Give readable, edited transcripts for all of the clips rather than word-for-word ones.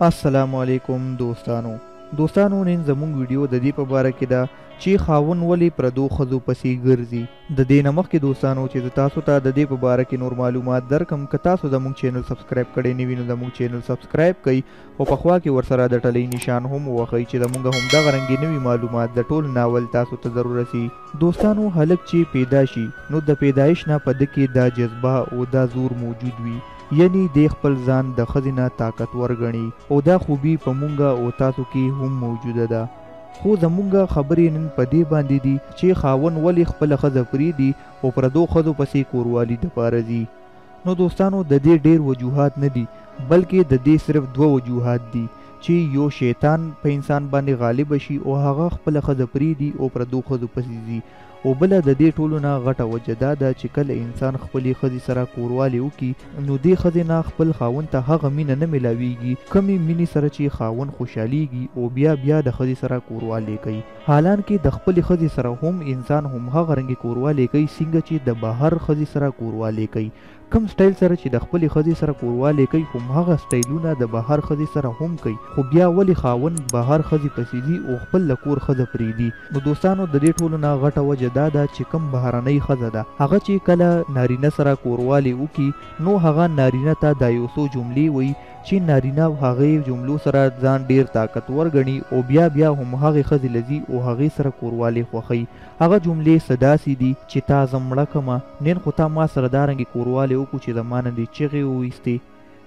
السلام علیکم دوستانو نن زموږ ویډیو د دې په باره کې ده چې خاوند ولې پردو ښځو پسې ګرځي. د دې نه مخکې دوستانو چې زه تاسو ته د دې په باره کې نور معلومات درکم، که تاسو زموږ چینل سبسکرایب کړی نه وي نو زموږ چینل سبسکرایب کړئ او په خوا کې ورسره د ټلۍ نشان هم ووهئ چې زموږ همدغه رنګې نوي معلومات د ټول ناول تاسو ته ضرور رسي. دوستانو هلک چې پیدا شي نو د پیدایش نه په ده کې دا جذبه او دا زور موجود وي، یعنی د خپل ځان د ښځې نه طاقتور ګڼي او دا خوبي په مونږه او تاسو کې هم موجوده ده. خو زمونږ خبرې نن په دې باندې دي چې خاوند ولې خپله ښځه پرېږدي او پردو ښځو پسې کوروالي دپاره ځي. نو دوستانو د دې ډېر وجوهات نه دي، بلکې د دې صرف دوه وجوهات دي چې یو شیطان په انسان باندې غالب شي او هغه خپله ښځه پرېږدي او پردو ښځو پسې ځي، او بله د دې ټولو نه غټه وجه دا ده چې کله انسان خپلې ښځې سره کوروالی وکړي نو دې ښځې نه خپل خاوند ته هغه مینه نه میلاویږي کمې مینې سره چې خاوند خوشحالیږي او بیا د ښځې سره کوروالی کوي. حالانکه د خپلې ښځې سره هم انسان همهغه رنګې کوروالی کوي څنګه چې د بهر ښځې سره کوروالی کوي. کم سټایل سره چې د خپلې ښځې سره کوروالی کوي همهغه سټایلونه د بهر ښځې سره هم کوي، خو بیا ولې خاوند بهر ښځې پسې ځي او خپل له کور ښځه پرېږدي؟ نو دوستانو د دې ټولو نه غټه وجه دا ده چې کم بهرنۍ ښځه ده هغه چې کله نارینه سره کوروالی وکړي نو هغه نارینه ته دا یو څو جملې وایي چې نارینه هغې جملو سره ځان ډیر طاقتور ګڼي او بیا هم هغې ښځې له ځي او هغې سره کوروالی خوښوي. هغه جملې څه داسې دي چې تا زه مړه کړمه، نن خو تا ما سره دا رنګې کوروالی وکړو چې زما نه دې چغې وویستې،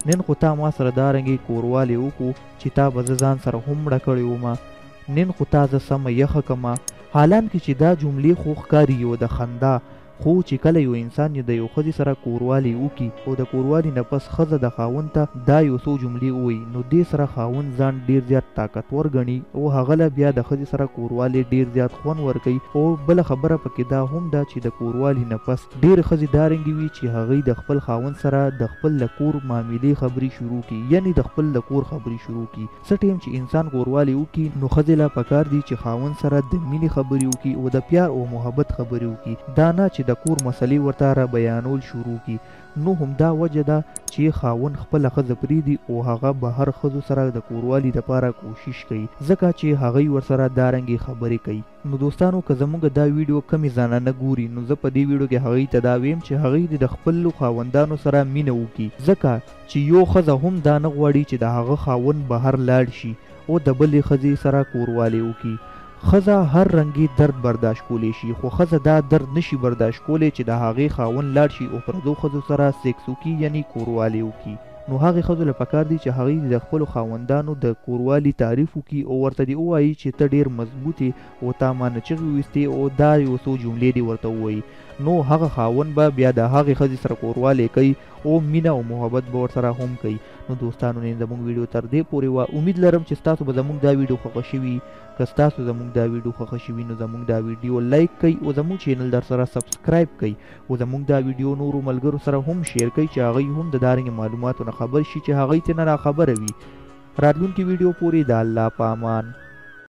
نن خو تا ما سره دا رنګې کوروالی وکړو چې تا به زه ځان سره هم مړه کړې ومه، نن خو تا زه سمه یخه کړمه. حالانکه چې دا جملې خو ښکاري یو د خندا، خو چې کله یو انسان د یو ښځې سره کوروالی وکړي او د کوروالی نه پس ښځه د خاوند ته دا یو څو جملې ووایي نو دې سره خاوند ځان ډیر زیات طاقتور ګڼي او هغه له بیا د ښځې سره کوروالی ډیر زیات خوند ورکوي. او بله خبره پکې دا هم ده چې د کوروالی نه پس ډېرې ښځې دارنګې وي چې هغوی د خپل خاوند سره د خپل له کور معاملې خبرې شروع کړي، یعنی د خپل له کور خبرې شروع کړي. څه ټیم چې انسان کوروالی وکړي نو ښځې له پکار دي چې خاوند سره د مینې خبرې وکړي او د پیار او محبت خبرې وکړي، دا نه چې د کور مسلې ورته را بیانول شروع کړي. نو همدا وجه ده چې خاوند خپله ښځه پرېږدي او هغه بهر ښځو سره د کوروالي دپاره کوشش کوي ځکه چې هغوی ورسره دا رنګې خبرې کوي. نو دوستانو که زموږ دا ویډیو کمې زنانه ګوري نو زه په دې ویډیو کې هغوی ته دا ویم چې هغوی د خپلو خاوندانو سره مینه وکړي، ځکه چې یو ښځه هم دا نه غواړي چې د هغه خاوند بهر لاړ شي او د بلې ښځې سره کوروالی وکړي. ښځه هر رنګي درد برداشت کولی شي، خو ښځه دا درد نشي برداشت کولی چې د هغې خاوند لاړ شي او پردو ښځو سره سیکس وکړي، یعنی کوروالی وکړي. نو هغې ښځو له پکار دي چې هغوی د خپلو خاوندانو د کوروالي تعریف وکړي او ورته دې ووایي چې ته ډېر مضبوط یې او تا ما نه چغې ویستې او دا یو څو جملې دې ورته ووایي. نو هغه خاوند به بیا د هغې ښځې سره کوروالی کوي او مینه او محبت به ورسره هم کوي. نو دوستانو نن زموږ ویډیو تر دې پورې وه. امید لرم چې ستاسو به زموږ دا ویډیو خوښه شوي. که ستاسو زموږ دا ویډیو خوښه شوي نو زموږ دا ویډیو لایک کوئ او زموږ چینل در سره سبسکرایب کوئ او زموږ دا ویډیو نورو ملګرو سره هم شیر کوئ چې هغوی هم د دارنګې معلوماتو نه خبر شي چې هغوی ترې نه راخبره وي. راتلونکي ویډیو پورې د الله په امان.